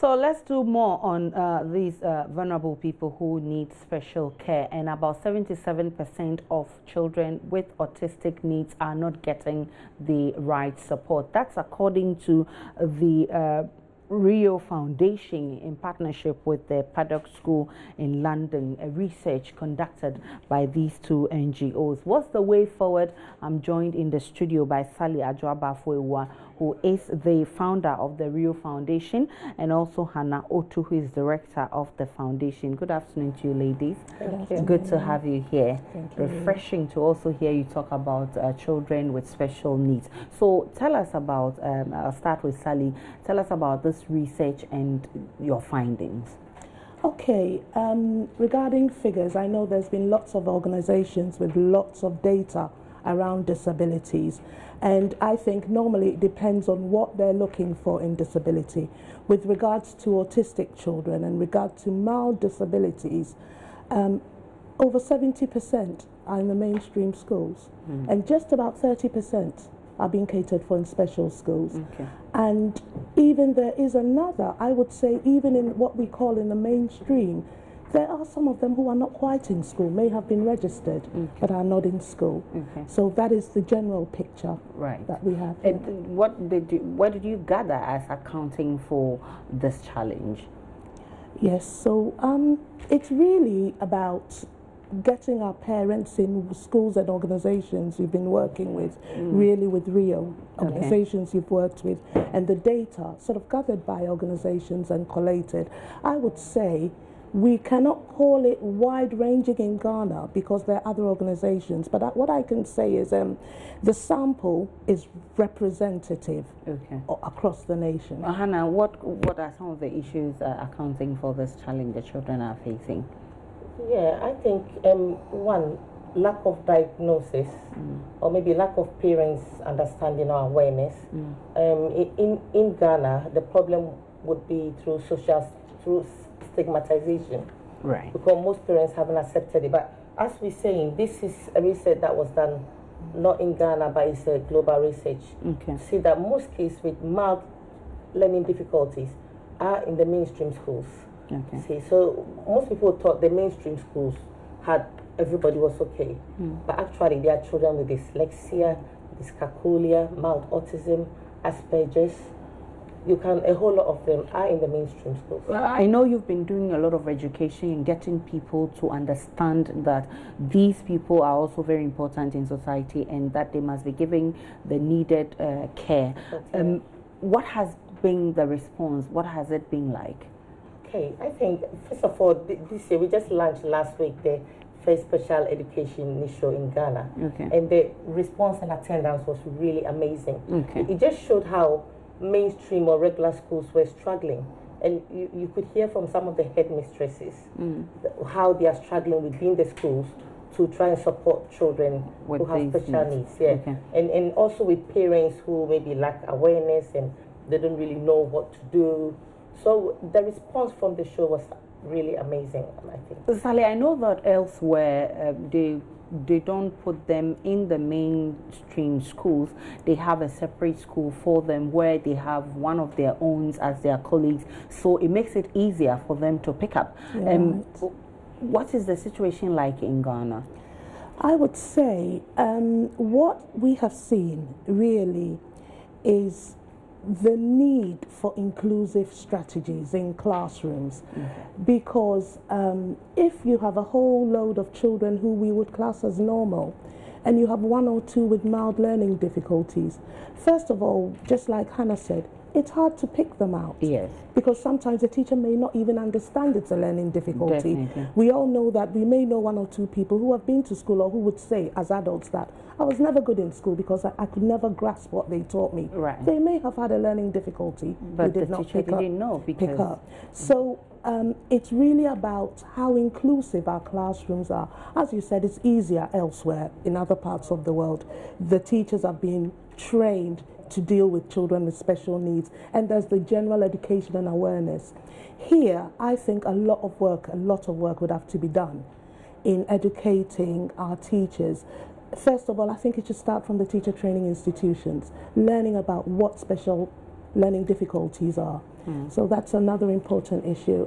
So let's do more on these vulnerable people who need special care. And about 77% of children with autistic needs are not getting the right support. That's according to the Rio Foundation in partnership with the Paddock School in London, a research conducted by these two NGOs. What's the way forward? I'm joined in the studio by Sally Adjoabafuewa, who is the founder of the Rio Foundation, and also Hannah Otu, who is director of the foundation. Good afternoon to you, ladies. Thank you. It's good to have you here. Thank you. Refreshing to also hear you talk about children with special needs. So tell us about, I'll start with Sally, tell us about this research and your findings. Okay, regarding figures, I know there's been lots of organizations with lots of data around disabilities, and I think normally it depends on what they're looking for in disability. With regards to autistic children and regard to mild disabilities, over 70% are in the mainstream schools, and just about 30% are being catered for in special schools. Okay. And even there is another, I would say, even in what we call in the mainstream, there are some of them who are not quite in school, may have been registered, but are not in school. So that is the general picture that we have. And what did you gather as accounting for this challenge? Yes, so it's really about getting our parents in schools and organizations you've been working with, really with Rio, organizations you've worked with, and the data sort of gathered by organizations and collated. I would say we cannot call it wide-ranging in Ghana because there are other organizations, but what I can say is the sample is representative across the nation. Hannah, what are some of the issues accounting for this challenge the children are facing? Yeah, I think one, lack of diagnosis or maybe lack of parents understanding or awareness. In Ghana, the problem would be through stigmatization, right? Because most parents haven't accepted it. But as we're saying, this is a research that was done not in Ghana, but it's a global research. See that most kids with mild learning difficulties are in the mainstream schools. See, so most people thought the mainstream schools had everybody was okay, but actually there are children with dyslexia, dyscalculia, mild autism, Asperger's. A whole lot of them are in the mainstream schools. Well, I know you've been doing a lot of education and getting people to understand that these people are also very important in society and that they must be given the needed care. What has been the response? What has it been like? Okay, I think, first of all, this year we just launched last week the first special education initiative in Ghana. And the response and attendance was really amazing. It just showed how mainstream or regular schools were struggling, and you could hear from some of the headmistresses how they are struggling within the schools to try and support children who have special needs. And also with parents who maybe lack awareness and they don't really know what to do. So the response from the show was really amazing, I think. Sally, I know that elsewhere they don't put them in the mainstream schools. They have a separate school for them where they have one of their own as their colleagues. So it makes it easier for them to pick up. What is the situation like in Ghana? I would say what we have seen really is the need for inclusive strategies in classrooms, because if you have a whole load of children who we would class as normal and you have one or two with mild learning difficulties, first of all, just like Hannah said, it's hard to pick them out. Because sometimes the teacher may not even understand it's a learning difficulty. We all know that we may know one or two people who have been to school or who would say as adults that I was never good in school because I could never grasp what they taught me. They may have had a learning difficulty, but the teacher didn't know pick up. So it's really about how inclusive our classrooms are. As you said, it's easier elsewhere in other parts of the world. The teachers are being trained to deal with children with special needs, and there's the general education and awareness. Here, I think a lot of work would have to be done in educating our teachers. First of all, I think it should start from the teacher training institutions, learning about what special learning difficulties are. So that's another important issue.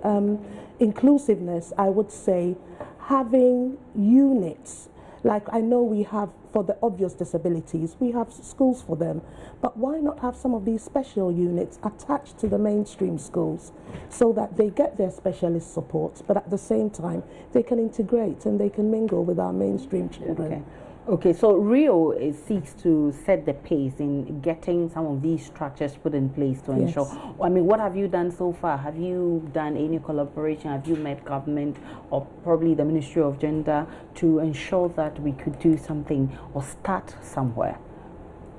Inclusiveness, I would say, having units, like I know we have for the obvious disabilities, we have schools for them, but why not have some of these special units attached to the mainstream schools so that they get their specialist support, but at the same time they can integrate and they can mingle with our mainstream children. Okay, so Rio seeks to set the pace in getting some of these structures put in place to ensure. I mean, what have you done so far? Have you done any collaboration? Have you met government or probably the Ministry of Gender to ensure that we could do something or start somewhere?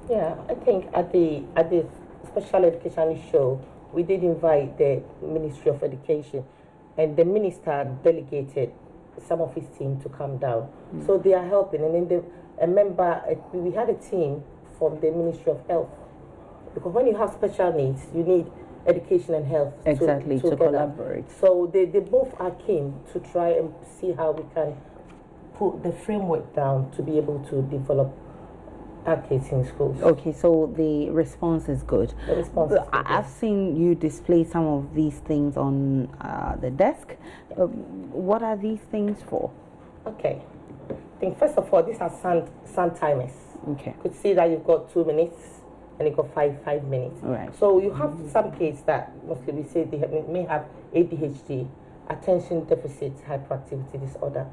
Yeah, I think at the special education show, we did invite the Ministry of Education, and the minister delegated some of his team to come down. So they are helping, and then we had a team from the Ministry of Health, because when you have special needs, you need education and health to collaborate. So they both are keen to try and see how we can put the framework down to be able to develop our kids in schools. Okay, so the response is good. The response is good. I've seen you display some of these things on the desk. What are these things for? Okay. I think first of all, these are sound timers. Okay. You could see that you've got 2 minutes and you've got five minutes. Right. So you have some kids that mostly we say they may have ADHD, attention deficit hyperactivity disorder.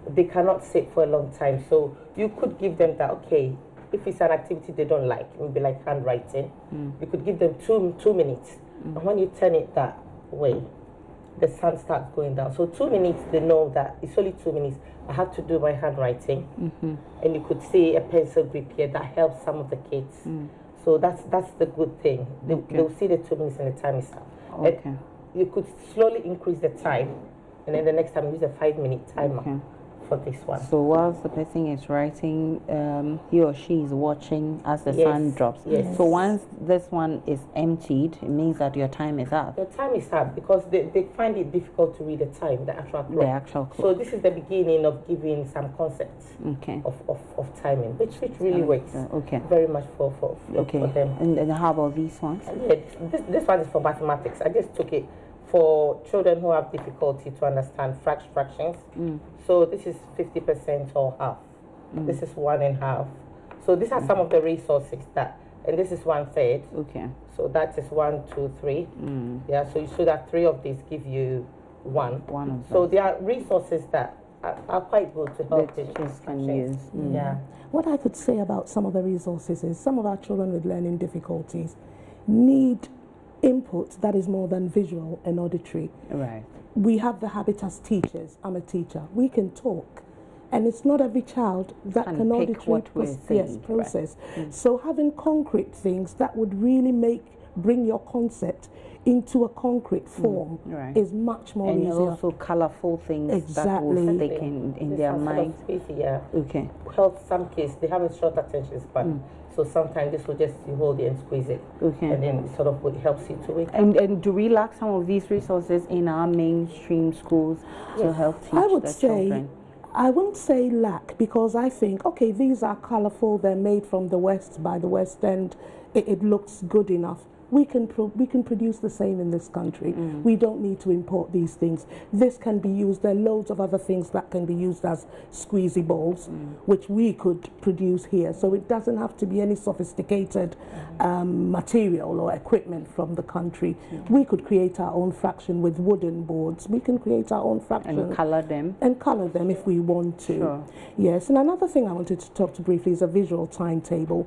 They cannot sit for a long time. So you could give them that, okay, if it's an activity they don't like, maybe like handwriting, you could give them two minutes. And when you turn it that way, the sun starts going down. So 2 minutes, they know that it's only 2 minutes. I have to do my handwriting. And you could see a pencil grip here that helps some of the kids. So that's the good thing. They'll see the 2 minutes and the time is up. Okay. You could slowly increase the time, and then the next time use a 5-minute timer for this one. So whilst the person is writing, he or she is watching as the sun drops. Yes. So once this one is emptied, it means that your time is up. Your time is up because they find it difficult to read the time, the actual clock. The actual clock. So this is the beginning of giving some concepts of timing, which really works very much for them. And how about these ones? This one is for mathematics. I just took it for children who have difficulty to understand fractions. So this is 50% or half. This is 1 1/2. So these are some of the resources and this is 1/3. Okay. So that is 1, 2, 3. Yeah. So you should have 3 of these give you 1. So there are resources that are quite good to help teachers can use. Yeah. What I could say about some of the resources is some of our children with learning difficulties need input that is more than visual and auditory. Right. We have the habit as teachers. I'm a teacher. We can talk, and it's not every child that can auditory process. Right. So having concrete things that would really bring your concept into a concrete form is much more easier. And also colorful things that will stick in their mind. Okay. Help some kids, they have a short attention span. So sometimes this will just, you hold it and squeeze it. And then it sort of helps you to wake up. And do we lack some of these resources in our mainstream schools to help teach the children? I wouldn't say lack, because I think, okay, these are colorful, they're made from the West, by the West End, it looks good enough. We can produce the same in this country. We don't need to import these things. This can be used. There are loads of other things that can be used as squeezy balls, which we could produce here. So it doesn't have to be any sophisticated material or equipment from the country. We could create our own fraction with wooden boards. We can create our own fraction. And color them. And color them if we want to. Sure. Yes, and another thing I wanted to talk to briefly is a visual timetable.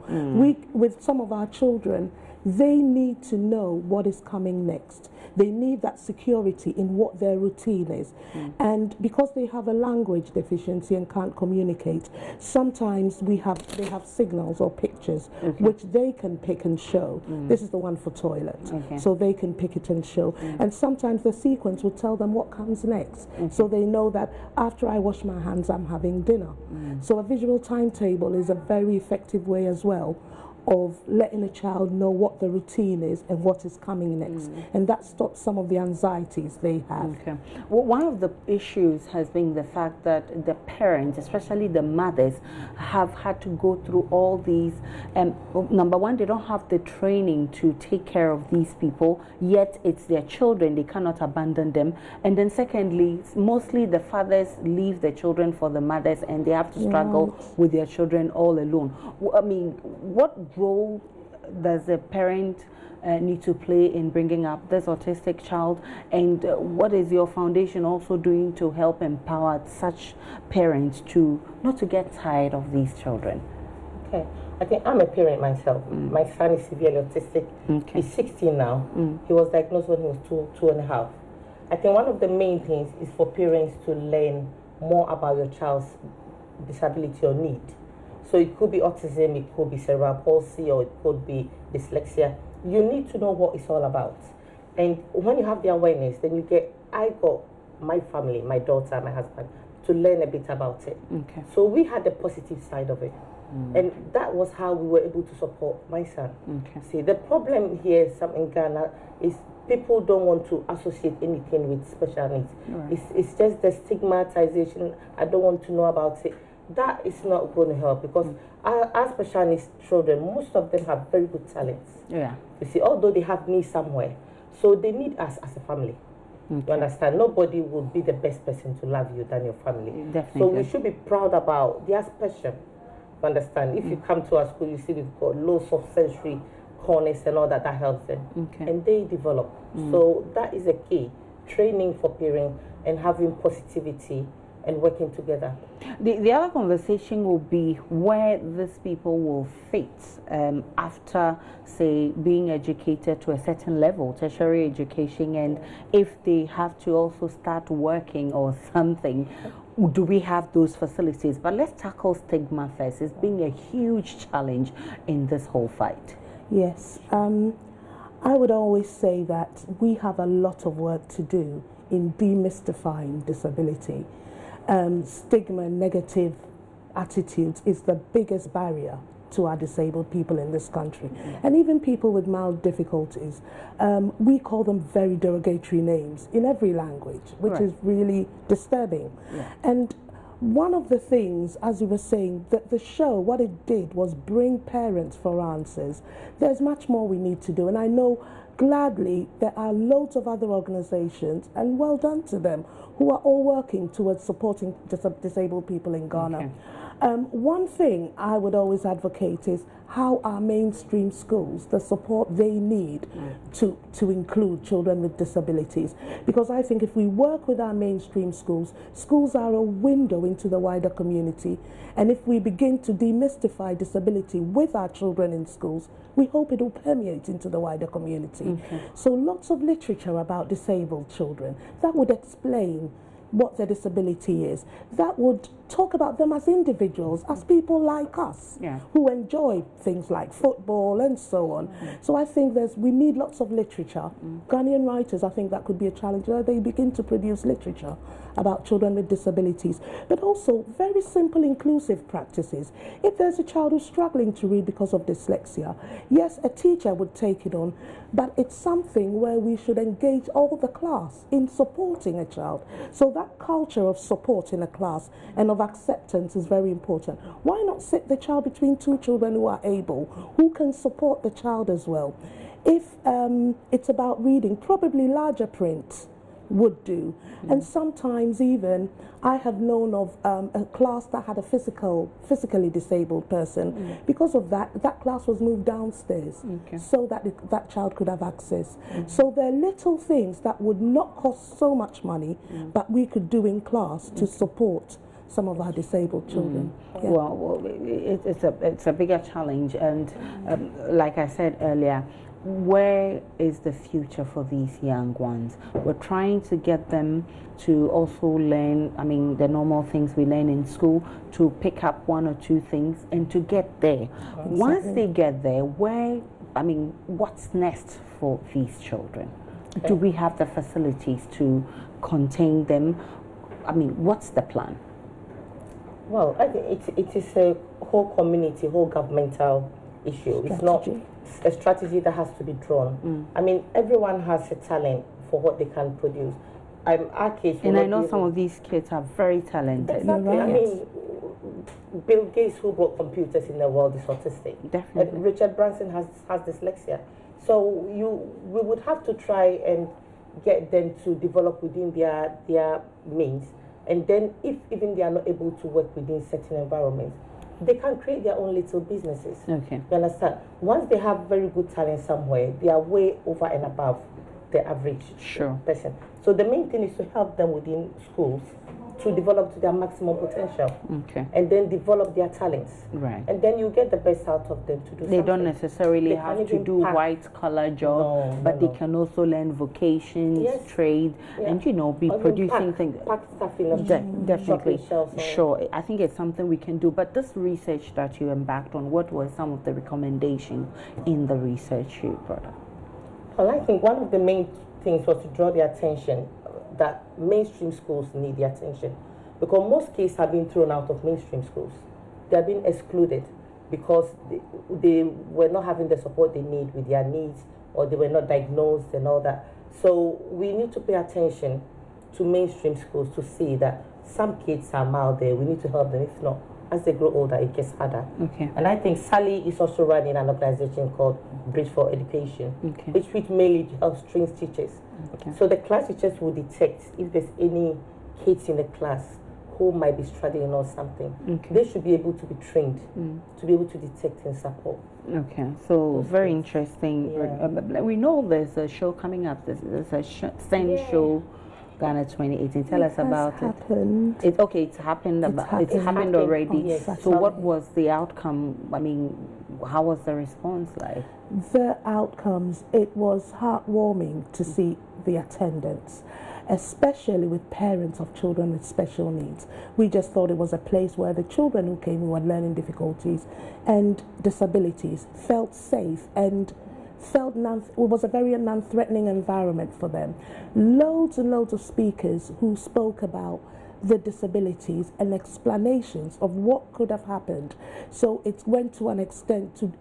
With some of our children, they need to know what is coming next. They need that security in what their routine is. And because they have a language deficiency and can't communicate, sometimes they have signals or pictures which they can pick and show. This is the one for toilet. So they can pick it and show. And sometimes the sequence will tell them what comes next. So they know that after I wash my hands, I'm having dinner. So a visual timetable is a very effective way as well of letting a child know what the routine is and what is coming next. And that stops some of the anxieties they have. Okay. Well, one of the issues has been the fact that the parents, especially the mothers, have had to go through all these. Number one, they don't have the training to take care of these people, yet it's their children, they cannot abandon them. And then secondly, mostly the fathers leave the children for the mothers and they have to struggle with their children all alone. I mean, what role does a parent need to play in bringing up this autistic child, and what is your foundation also doing to help empower such parents to not to get tired of these children? Okay, I think I'm a parent myself. My son is severely autistic. He's 16 now. He was diagnosed when he was two and a half. I think one of the main things is for parents to learn more about your child's disability or need. So it could be autism, it could be cerebral palsy, or it could be dyslexia. You need to know what it's all about. And when you have the awareness, then I got my family, my daughter, my husband, to learn a bit about it. Okay. So we had the positive side of it. And that was how we were able to support my son. Okay. See, the problem here in Ghana is people don't want to associate anything with special needs. Right. It's just the stigmatization. I don't want to know about it. That is not going to help, because our special needs children, most of them have very good talents. Yeah. You see, although they have needs somewhere, so they need us as a family. Okay. You understand? Nobody would be the best person to love you than your family. Definitely. So we should be proud about their special. You understand? If you come to our school, you see we've got loads of sensory corners and all that helps them. Okay. And they develop. So that is a key. Training for parents and having positivity and working together. The other conversation will be where these people will fit after, say, being educated to a certain level, tertiary education, and if they have to also start working or something. Do we have those facilities? But let's tackle stigma first. It's been a huge challenge in this whole fight. Yes. I would always say that we have a lot of work to do in demystifying disability. Stigma, negative attitudes is the biggest barrier to our disabled people in this country. And even people with mild difficulties, we call them very derogatory names in every language, which is really disturbing. And one of the things, as you were saying, that the show, what it did was bring parents for answers. There's much more we need to do, and I know gladly there are loads of other organizations, and well done to them, who are all working towards supporting disabled people in Ghana. Okay. One thing I would always advocate is how our mainstream schools, the support they need to include children with disabilities. Because I think if we work with our mainstream schools, schools are a window into the wider community. And if we begin to demystify disability with our children in schools, we hope it will permeate into the wider community. So lots of literature about disabled children that would explain what their disability is, that would talk about them as individuals, as people like us, who enjoy things like football and so on. So I think we need lots of literature. Ghanaian writers, I think that could be a challenge, where they begin to produce literature about children with disabilities, but also very simple inclusive practices. If there's a child who's struggling to read because of dyslexia, yes, a teacher would take it on, but it's something where we should engage all the class in supporting a child. So that culture of support in a class and of acceptance is very important. Why not sit the child between two children who are able, who can support the child as well? If it's about reading, probably larger print would do. And sometimes even I have known of a class that had a physically disabled person. Because of that class was moved downstairs so that that child could have access. So there are little things that would not cost so much money, but we could do in class to support some of our disabled children. Well, it's a bigger challenge, and like I said earlier, where is the future for these young ones? We're trying to get them to also learn, I mean, the normal things we learn in school, to pick up one or two things and to get there. Once they get there, what's next for these children? Do we have the facilities to contain them? I mean, what's the plan? Well, I think it is a whole community, whole governmental issue. It's not a strategy that has to be drawn. I mean, everyone has a talent for what they can produce. Our kids, and I know some of these kids are very talented. Exactly. I mean, Bill Gates, who brought computers in the world, is autistic. Definitely. Richard Branson has dyslexia. So we would have to try and get them to develop within their means, and then if even they are not able to work within certain environments, they can create their own little businesses. Okay. You understand? Once they have very good talent somewhere, they are way over and above the average person. So the main thing is to help them within schools to develop to their maximum potential. Okay. And then develop their talents. Right. And then you get the best out of them to do They something. don't necessarily have to do white-collar jobs, but they can also learn vocations, trade, and, be producing things. Pack stuff in a definitely. Shelves. Sure. I think it's something we can do. But this research that you embarked on, what were some of the recommendations in the research you brought up? Well, I think one of the main things was to draw the attention that mainstream schools need the attention, because most kids have been thrown out of mainstream schools. They have been excluded because they were not having the support they need with their needs, or they were not diagnosed and all that. So we need to pay attention to mainstream schools to see that some kids are mild there. We need to help them. If not, as they grow older, it gets harder. Okay. And I think Sally is also running an organization called Bridge for Education, which mainly helps train teachers. Okay. So the class teachers will detect if there's any kids in the class who might be struggling or something. Okay. They should be able to be trained to be able to detect and support. Okay, so very interesting. Yeah. We know there's a show coming up. There's a Send Show Ghana 2018. Tell us about it. It's happened. It's happened already. Yes. So what was the outcome? I mean, how was the response like? The outcomes, it was heartwarming to see the attendance, especially with parents of children with special needs. We just thought it was a place where the children who came who had learning difficulties and disabilities felt safe and felt it was a very non-threatening environment for them. Loads and loads of speakers who spoke about the disabilities and explanations of what could have happened. So it went to an extent to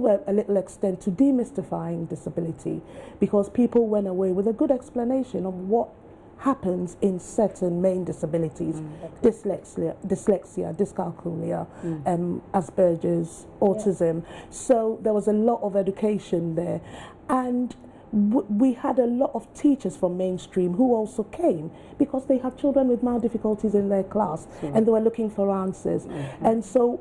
a little extent to demystifying disability, because people went away with a good explanation of what happens in certain main disabilities, dyslexia, dyscalculia, Asperger's, autism. So there was a lot of education there, and we had a lot of teachers from mainstream who also came because they had children with mild difficulties in their class, and they were looking for answers. And so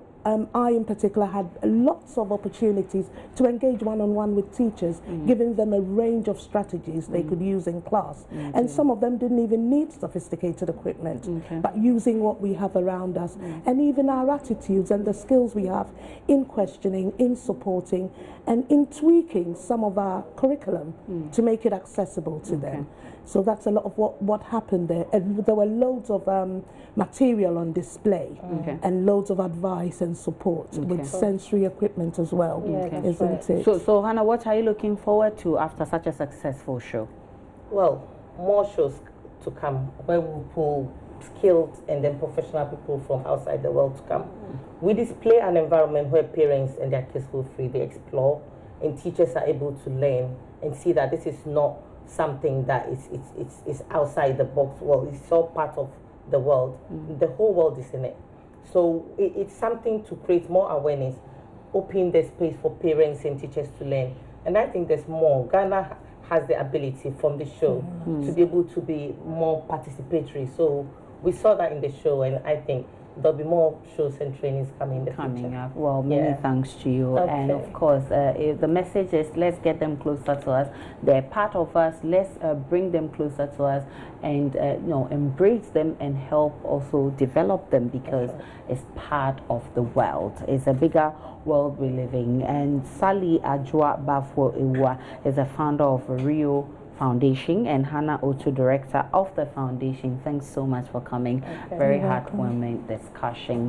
I in particular had lots of opportunities to engage one-on-one with teachers, giving them a range of strategies they could use in class. And some of them didn't even need sophisticated equipment, but using what we have around us, and even our attitudes and the skills we have in questioning, in supporting, and in tweaking some of our curriculum to make it accessible to them. So that's a lot of what happened there. And there were loads of material on display, and loads of advice and support with sensory equipment as well, isn't it? So Hannah, what are you looking forward to after such a successful show? Well, more shows to come where we pull skilled and then professional people from outside the world to come. We display an environment where parents and their kids feel free, they explore, and teachers are able to learn and see that this is not something that is outside the box. Well, it's all part of the world. The whole world is in it. So it's something to create more awareness, open the space for parents and teachers to learn. And I think there's more. Ghana has the ability from the show to be able to be more participatory. So we saw that in the show, and I think there'll be more shows and trainings coming in the future. Up. Well, many thanks to you. And of course, the message is let's get them closer to us. They're part of us. Let's bring them closer to us, and embrace them and help also develop them, because it's part of the world. It's a bigger world we live in. And Sally Ajua Bafo Ewa is the founder of Rio Foundation, and Hannah Otu, director of the foundation. Thanks so much for coming. Very heartwarming discussion.